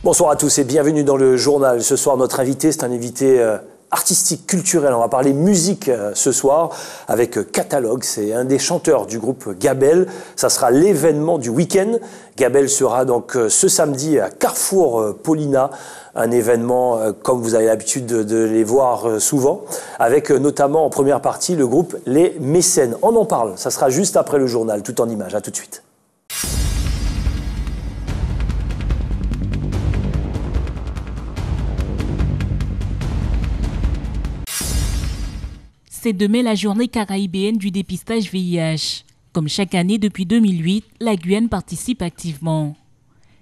Bonsoir à tous et bienvenue dans le journal. Ce soir, notre invité, c'est un invité artistique, culturel. On va parler musique ce soir avec Catalogue. C'est un des chanteurs du groupe Gabel. Ça sera l'événement du week-end. Gabel sera donc ce samedi à Carrefour Paulina. Un événement comme vous avez l'habitude de les voir souvent, avec notamment en première partie le groupe Les Mécènes. On en parle, ça sera juste après le journal, tout en images. À tout de suite. C'est demain la journée caribéenne du dépistage VIH. Comme chaque année depuis 2008, la Guyane participe activement.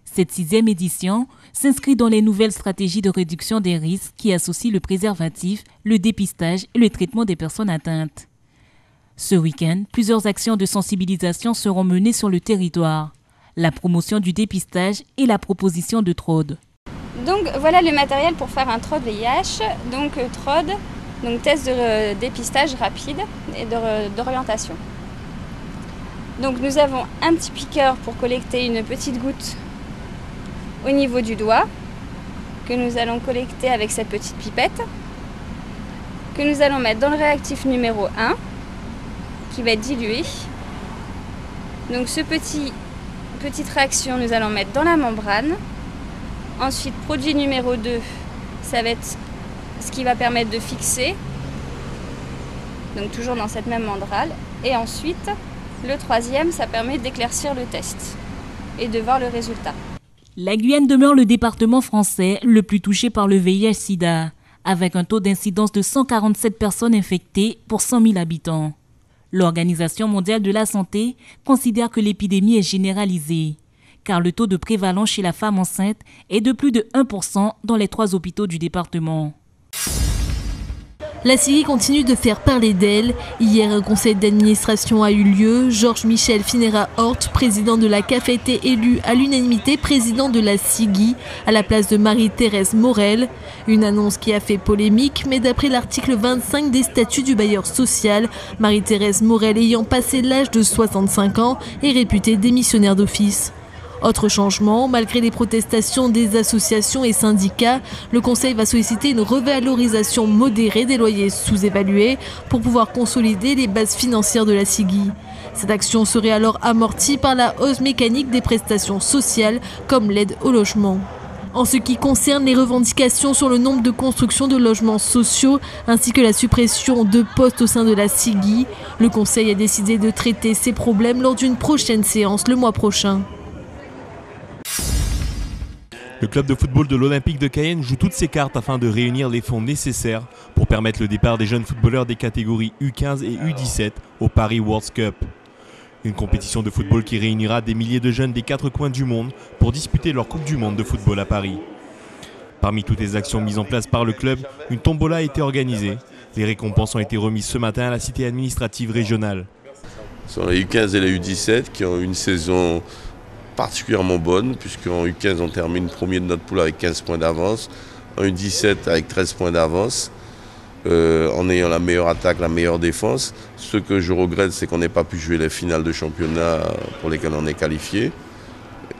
Cette 6e édition s'inscrit dans les nouvelles stratégies de réduction des risques qui associent le préservatif, le dépistage et le traitement des personnes atteintes. Ce week-end, plusieurs actions de sensibilisation seront menées sur le territoire. La promotion du dépistage et la proposition de TROD. Donc voilà le matériel pour faire un TROD VIH. Donc TROD, donc test de dépistage rapide et d'orientation. Donc nous avons un petit piqueur pour collecter une petite goutte au niveau du doigt, que nous allons collecter avec cette petite pipette, que nous allons mettre dans le réactif numéro 1, qui va être dilué. Donc petite réaction, nous allons mettre dans la membrane. Ensuite, produit numéro 2, ça va être ce qui va permettre de fixer, donc toujours dans cette même membrane. Et ensuite, le 3e, ça permet d'éclaircir le test et de voir le résultat. La Guyane demeure le département français le plus touché par le VIH-Sida, avec un taux d'incidence de 147 personnes infectées pour 100 000 habitants. L'Organisation mondiale de la santé considère que l'épidémie est généralisée, car le taux de prévalence chez la femme enceinte est de plus de 1% dans les 3 hôpitaux du département. La CIGI continue de faire parler d'elle. Hier, un conseil d'administration a eu lieu. Georges Michel Finera-Hort, président de la CAF, a été élu à l'unanimité président de la CIGI à la place de Marie-Thérèse Morel. Une annonce qui a fait polémique, mais d'après l'article 25 des statuts du bailleur social, Marie-Thérèse Morel, ayant passé l'âge de 65 ans, est réputée démissionnaire d'office. Autre changement, malgré les protestations des associations et syndicats, le Conseil va solliciter une revalorisation modérée des loyers sous-évalués pour pouvoir consolider les bases financières de la CIGI. Cette action serait alors amortie par la hausse mécanique des prestations sociales comme l'aide au logement. En ce qui concerne les revendications sur le nombre de constructions de logements sociaux ainsi que la suppression de postes au sein de la CIGI, le Conseil a décidé de traiter ces problèmes lors d'une prochaine séance le mois prochain. Le club de football de l'Olympique de Cayenne joue toutes ses cartes afin de réunir les fonds nécessaires pour permettre le départ des jeunes footballeurs des catégories U15 et U17 au Paris World Cup. Une compétition de football qui réunira des milliers de jeunes des 4 coins du monde pour disputer leur Coupe du Monde de football à Paris. Parmi toutes les actions mises en place par le club, une tombola a été organisée. Les récompenses ont été remises ce matin à la cité administrative régionale. Ce sont les U15 et les U17 qui ont une saison particulièrement bonne, puisqu'en U15 on termine premier de notre poule avec 15 points d'avance, en U17 avec 13 points d'avance, en ayant la meilleure attaque, la meilleure défense. Ce que je regrette, c'est qu'on n'ait pas pu jouer les finales de championnat pour lesquelles on est qualifié.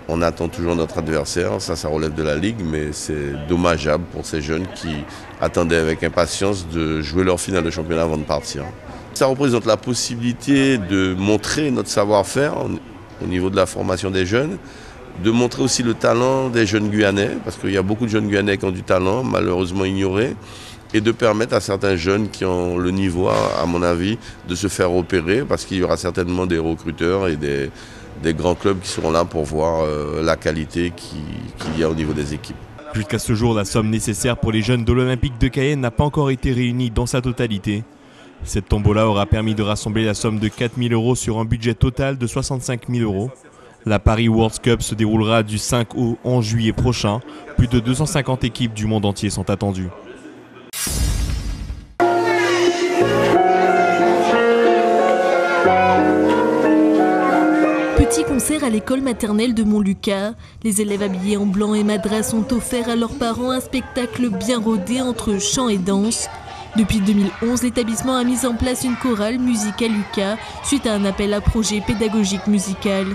On attend toujours notre adversaire, ça relève de la Ligue, mais c'est dommageable pour ces jeunes qui attendaient avec impatience de jouer leur finale de championnat avant de partir. Ça représente la possibilité de montrer notre savoir-faire au niveau de la formation des jeunes, de montrer aussi le talent des jeunes Guyanais, parce qu'il y a beaucoup de jeunes Guyanais qui ont du talent, malheureusement ignorés, et de permettre à certains jeunes qui ont le niveau, à mon avis, de se faire opérer, parce qu'il y aura certainement des recruteurs et des grands clubs qui seront là pour voir la qualité qu'il y a au niveau des équipes. Jusqu'à ce jour, la somme nécessaire pour les jeunes de l'Olympique de Cayenne n'a pas encore été réunie dans sa totalité. Cette tombola aura permis de rassembler la somme de 4 000 € sur un budget total de 65 000 €. La Paris World Cup se déroulera du 5 au 11 juillet prochain. Plus de 250 équipes du monde entier sont attendues. Petit concert à l'école maternelle de Montlucas. Les élèves habillés en blanc et madras ont offert à leurs parents un spectacle bien rodé entre chant et danse. Depuis 2011, l'établissement a mis en place une chorale Musica Lucas suite à un appel à projet pédagogique musical.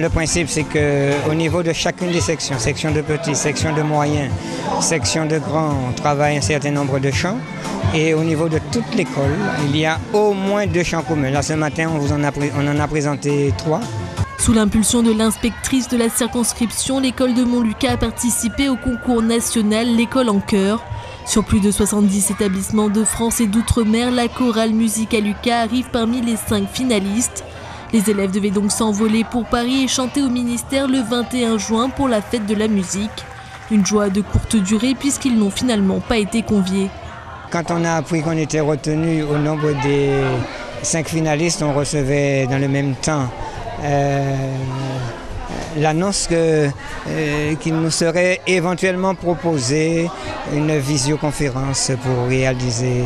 Le principe, c'est qu'au niveau de chacune des sections, section de petits, section de moyens, section de grands, on travaille un certain nombre de chants. Et au niveau de toute l'école, il y a au moins 2 chants communs. Là, ce matin, on en a présenté 3. Sous l'impulsion de l'inspectrice de la circonscription, l'école de Montlucas a participé au concours national L'école en chœur. Sur plus de 70 établissements de France et d'outre-mer, la chorale Musique à Lucas arrive parmi les 5 finalistes. Les élèves devaient donc s'envoler pour Paris et chanter au ministère le 21 juin pour la fête de la musique. Une joie de courte durée puisqu'ils n'ont finalement pas été conviés. Quand on a appris qu'on était retenu au nombre des 5 finalistes, on recevait dans le même temps l'annonce qu'il nous serait éventuellement proposé une visioconférence pour réaliser.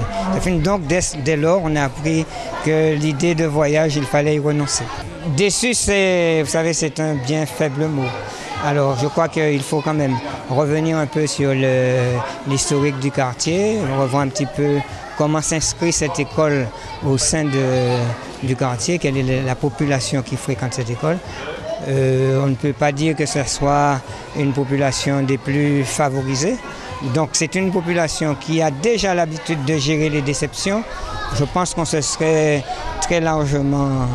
Donc dès lors, on a appris que l'idée de voyage, il fallait y renoncer. Déçu, vous savez, c'est un bien faible mot. Alors je crois qu'il faut quand même revenir un peu sur l'historique du quartier, on revoit un petit peu comment s'inscrit cette école au sein du quartier, quelle est la population qui fréquente cette école. On ne peut pas dire que ce soit une population des plus favorisées. Donc c'est une population qui a déjà l'habitude de gérer les déceptions. Je pense qu'on se serait très largement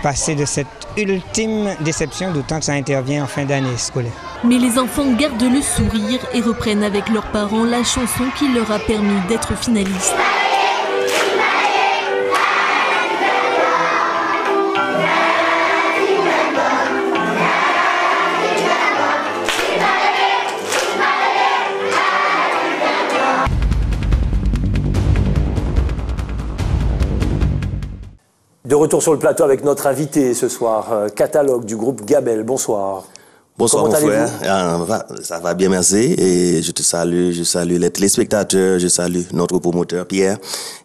passé de cette ultime déception, d'autant que ça intervient en fin d'année scolaire. Mais les enfants gardent le sourire et reprennent avec leurs parents la chanson qui leur a permis d'être finalistes. De retour sur le plateau avec notre invité ce soir, Catalogue du groupe Gabel. Bonsoir. Bonsoir mon frère, ça va bien, merci. Et je te salue, je salue les téléspectateurs, je salue notre promoteur Pierre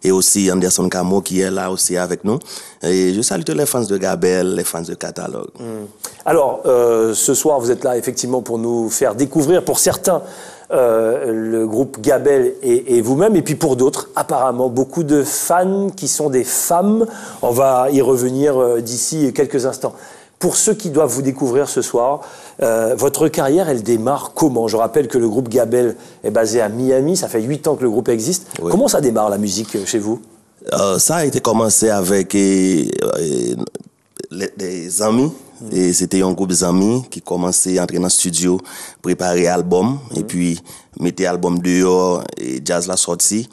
et aussi Anderson Camo qui est là aussi avec nous. Et je salue tous les fans de Gabel, les fans de Catalogue. Alors, ce soir, vous êtes là effectivement pour nous faire découvrir, pour certains, le groupe Gabel et vous-même, et puis pour d'autres, apparemment, beaucoup de fans qui sont des femmes. On va y revenir d'ici quelques instants. Pour ceux qui doivent vous découvrir ce soir, votre carrière, elle démarre comment? Je rappelle que le groupe Gabel est basé à Miami, ça fait 8 ans que le groupe existe. Oui. Comment ça démarre la musique chez vous? Ça a été commencé avec des amis. Et c'était un groupe d'amis qui commençait à entrer dans le studio, préparer l'album, et puis mettre l'album dehors et jazz la sortie.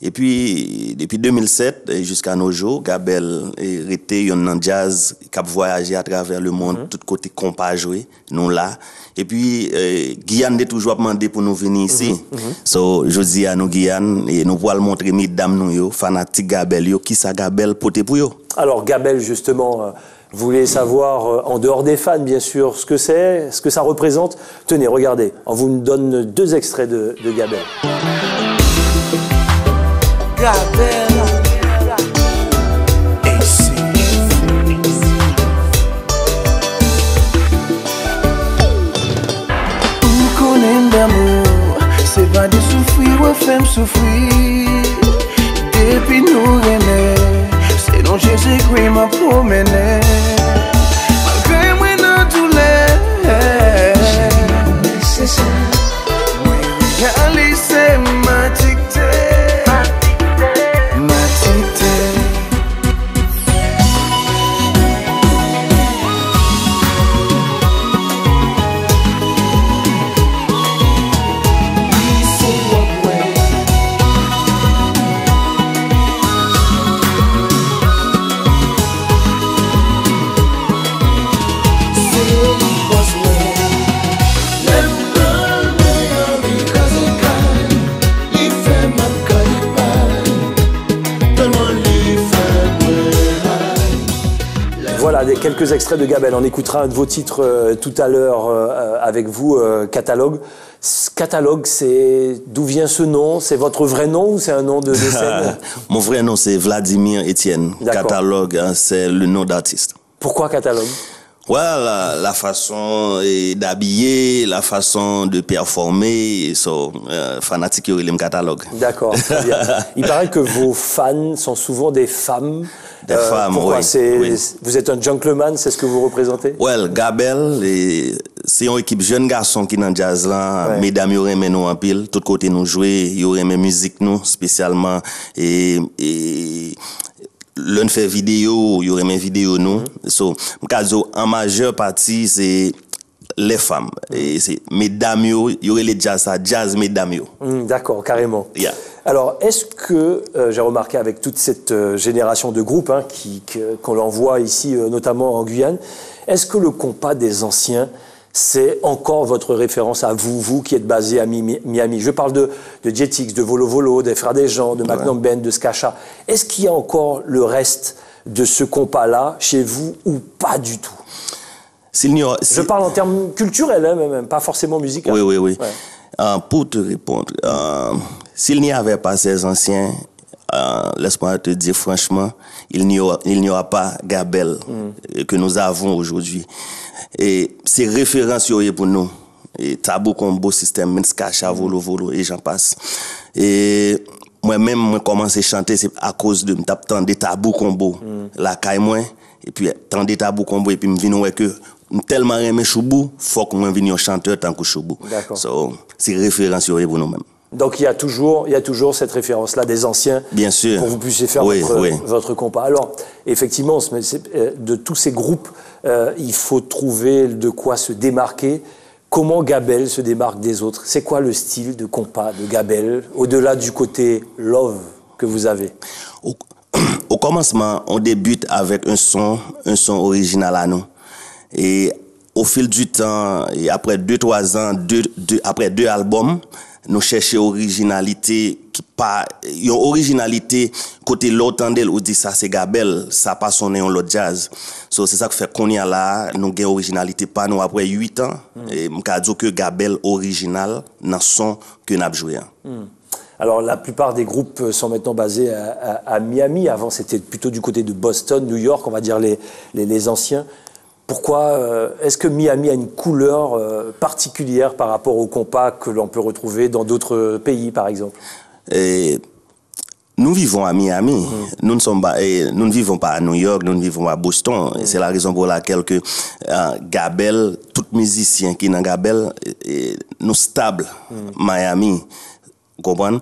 Et puis, depuis 2007 jusqu'à nos jours, Gabel est resté un jazz qui a voyagé à travers le monde, tout côté compas joué, nous là. Et puis, Guyane est toujours demandé pour nous venir ici. So, je dis à nous Guyane, et nous pouvons montrer mesdames nous, fanatiques Gabel, qui ça Gabel poté pour eux. Alors, Gabel, justement, vous voulez savoir, en dehors des fans, bien sûr, ce que c'est, ce que ça représente. Tenez, regardez, on vous donne 2 extraits de Gabel. Gabel, on connaît d'amour, c'est pas de souffrir, on fait me souffrir. Depuis nous rené, c'est donc Jésus-Christ m'a promené. Malgré moi dans tous les nécessaire, moi réaliser ma dictée. Voilà, quelques extraits de Gabel. On écoutera un de vos titres tout à l'heure avec vous, Catalogue. Catalogue, c'est d'où vient ce nom? C'est votre vrai nom ou c'est un nom de scène? Mon vrai nom, c'est Vladimir Etienne. Catalogue, hein, c'est le nom d'artiste. Pourquoi Catalogue? Ouais, la façon d'habiller, la façon de performer, fanatique il aime catalogue. D'accord, très bien. Il paraît que vos fans sont souvent des femmes. Des femmes, pourquoi? Oui. Vous êtes un gentleman, c'est ce que vous représentez? Well, Gabel, c'est une équipe jeune garçon qui dans le jazz là. Ouais. Mesdames, ils aiment nous en pile. Tout côté nous jouer, ils aiment musique nous spécialement et l'un fait vidéo, il y aurait mes vidéos nous. En majeure partie c'est les femmes et c'est mesdames il y aurait les jazz mesdames. D'accord, carrément. Yeah. Alors, est-ce que j'ai remarqué avec toute cette génération de groupes qu'on l'envoie ici, notamment en Guyane, est-ce que le compas des anciens, c'est encore votre référence à vous qui êtes basé à Miami? Je parle de Jetix, de Volo Volo, des Frères des Gens, de Magnum Band, de Skacha. Est-ce qu'il y a encore le reste de ce compas-là chez vous ou pas du tout? Je parle en termes culturels, même, pas forcément musicaux. Oui. Ouais. Pour te répondre, s'il n'y avait pas ces anciens, laisse-moi te dire franchement, il n'y aura pas Gabel que nous avons aujourd'hui. Et ces références pour nous, et Tabou Combo System, Skacha, Volo Volo, et j'en passe. Et moi-même, j'ai commencé à chanter, c'est à cause de m'tapant des Tabou Combo, la caille moi, et puis tant des Tabou Combo, et puis me vient que tellement aimé Choubou, faut que moi vienne un chanteur tant que Choubou. D'accord. C'est référence pour nous-mêmes. Donc il y a toujours cette référence-là des anciens. Bien sûr. Pour que vous puissiez faire votre compas. Alors, effectivement, de tous ces groupes, il faut trouver de quoi se démarquer. Comment Gabel se démarque des autres? C'est quoi le style de compas de Gabel, au-delà du côté love que vous avez? Au commencement, on débute avec un son original à nous. Et au fil du temps, et après 2-3 ans, après 2 albums, nous cherchons originalité une originalité côté l'autre tandel ou dit ça c'est Gabel, ça pas sonné en l'autre jazz. C'est ça que fait qu'on y a là, nous gagne originalité pas nous après 8 ans et m'ka dit que Gabel original dans son que n'a joué. Alors la plupart des groupes sont maintenant basés à Miami, avant c'était plutôt du côté de Boston, New York, on va dire les anciens. Pourquoi est-ce que Miami a une couleur particulière par rapport au compas que l'on peut retrouver dans d'autres pays, par exemple? Nous vivons à Miami. Nous ne vivons pas à New York, nous ne vivons pas à Boston. Et c'est la raison pour laquelle que Gabel, tout musicien qui est dans Gabel, nous stable Miami. Vous comprenez?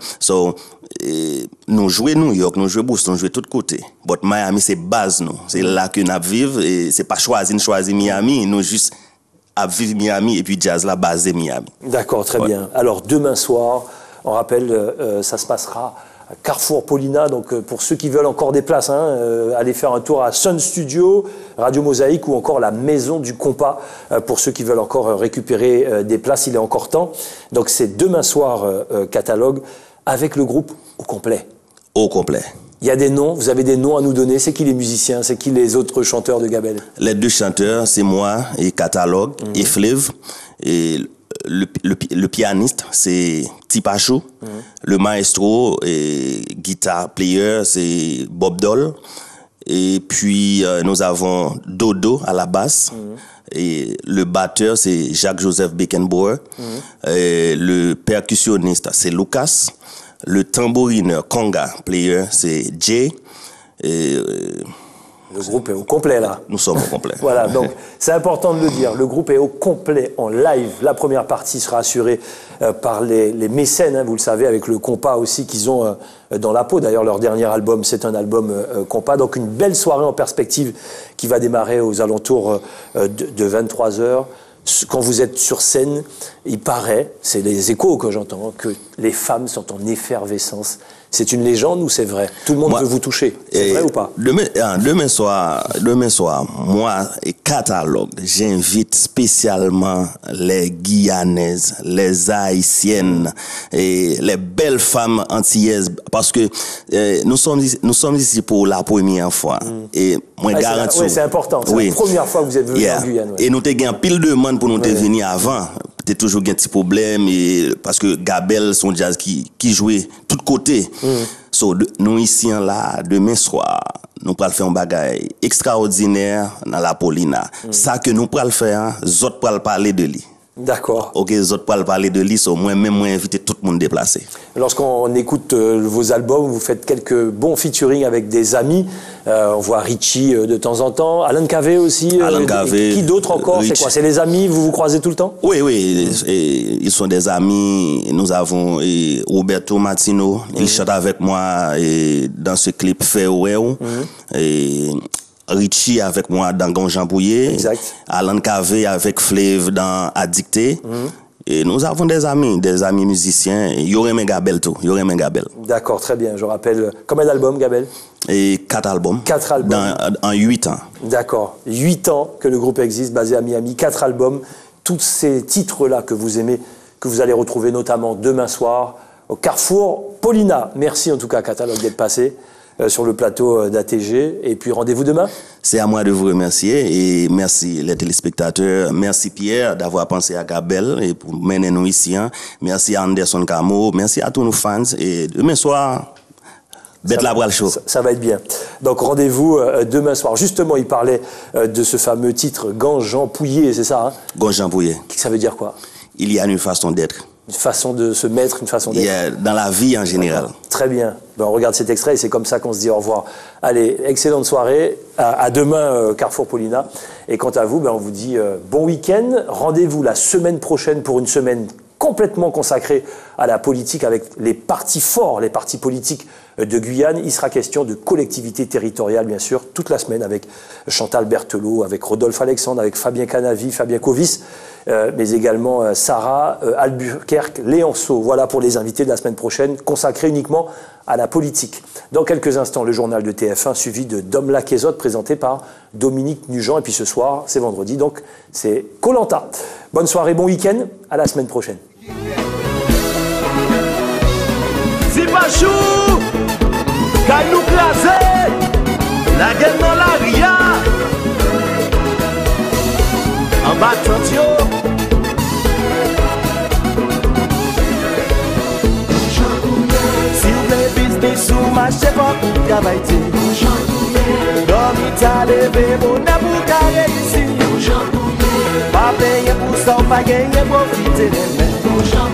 Nous jouons New York, nous jouons Boston, nous jouons de tous côtés. Mais Miami, c'est base, nous. C'est là que nous vivons. Et c'est pas choisir Miami. Nous juste à vivre Miami et puis jazz la base de Miami. D'accord, très bien. Alors, demain soir, on rappelle, ça se passera à Carrefour Paulina. Donc, pour ceux qui veulent encore des places, allez faire un tour à Sun Studio, Radio Mosaïque ou encore la Maison du Compas. Pour ceux qui veulent encore récupérer des places, il est encore temps. Donc, c'est demain soir, catalogue, avec le groupe au complet. Au complet. Il y a des noms, vous avez des noms à nous donner. C'est qui les musiciens? C'est qui les autres chanteurs de Gabel? Les 2 chanteurs, c'est moi et Catalogue et Flev. Et le pianiste, c'est Tipachou. Le maestro et guitar player, c'est Bob Doll. Et puis, nous avons Dodo à la basse. Et le batteur, c'est Jacques-Joseph Beckenbauer. Et le percussionniste, c'est Lucas. Le tambourineur, conga player, c'est Jay. Et le groupe est au complet, là. Nous sommes au complet. Voilà, donc c'est important de le dire. Le groupe est au complet en live. La première partie sera assurée par les mécènes, vous le savez, avec le compas aussi qu'ils ont dans la peau. D'ailleurs, leur dernier album, c'est un album compas. Donc une belle soirée en perspective qui va démarrer aux alentours de 23h. Quand vous êtes sur scène, il paraît, c'est les échos que j'entends, que les femmes sont en effervescence. C'est une légende ou c'est vrai? Tout le monde veut vous toucher. C'est vrai ou pas? Demain soir, moi et Catalogue, j'invite spécialement les Guyanaises, les Haïtiennes et les belles femmes antillaises parce que nous sommes ici pour la première fois. Et moi garantis. Oui, c'est important. C'est la première fois que vous êtes venu en Guyane. Et nous avons pile de monde pour nous venir avant. t'es toujours un petit problème et parce que Gabel son jazz qui jouait tout côté. So nous ici là demain soir nous pourrons faire un bagage extraordinaire dans la Paulina. Ça que nous pourrons faire, autres pourront parler de lui. D'accord. Ok, les autres pourront parler de lui, so moi-même moi inviter tout le monde déplacé. Lorsqu'on écoute vos albums, vous faites quelques bons featuring avec des amis. On voit Richie de temps en temps, Alan Cavé aussi. Alan Cavé. Qui d'autre encore? C'est quoi? C'est les amis? Vous vous croisez tout le temps? Oui, ils sont des amis. Nous avons Roberto Martino, il chante avec moi dans ce clip Farewell. Et Richie avec moi dans Gonjan Bouillé. Exact. Alan Cavé avec Flav dans Addicté. Et nous avons des amis musiciens. Yoreme Gabel tout. Yoreme Gabel. D'accord, très bien. Je rappelle, combien d'albums, Gabel? Et 4 albums. 4 albums. En 8 ans. D'accord. 8 ans que le groupe existe, basé à Miami. 4 albums. Tous ces titres-là que vous aimez, que vous allez retrouver notamment demain soir au Carrefour Paulina. Merci en tout cas, Catalogue, d'être passé sur le plateau d'ATG. Et puis rendez-vous demain. C'est à moi de vous remercier et merci les téléspectateurs. Merci Pierre d'avoir pensé à Gabel et pour mener nous ici. Merci à Anderson Camo. Merci à tous nos fans. Et demain soir, bête la bras le chaud. Ça va être bien. Donc rendez-vous demain soir. Justement, il parlait de ce fameux titre Gonjan Pouillé, c'est ça? Gonjan Pouillé. Ça veut dire quoi? Il y a une façon d'être. Une façon de se mettre, une façon d'être. Dans la vie en général. Très bien. Ben, on regarde cet extrait et c'est comme ça qu'on se dit au revoir. Allez, excellente soirée. À demain, Carrefour Paulina. Et quant à vous, ben, on vous dit bon week-end. Rendez-vous la semaine prochaine pour une semaine complètement consacrée à la politique avec les partis forts, les partis politiques de Guyane. Il sera question de collectivité territoriale, bien sûr, toute la semaine avec Chantal Berthelot, avec Rodolphe Alexandre, avec Fabien Canavi, Fabien Covis, mais également Sarah Albuquerque, Léonceau. Voilà pour les invités de la semaine prochaine, consacrés uniquement à la politique. Dans quelques instants, le journal de TF1, suivi de Dom Laquezot, présenté par Dominique Nugent. Et puis ce soir, c'est vendredi, donc c'est Koh-Lanta. Bonne soirée, bon week-end, à la semaine prochaine. Zipachou, Kailou Krasé, la gueule dans la ria, en bas de yo. Si vous voulez business ou marché pas, travaillez. Dormi ta levé, mon amour carré ici. Pas payer pour ça, pas gagner, profiter des mains.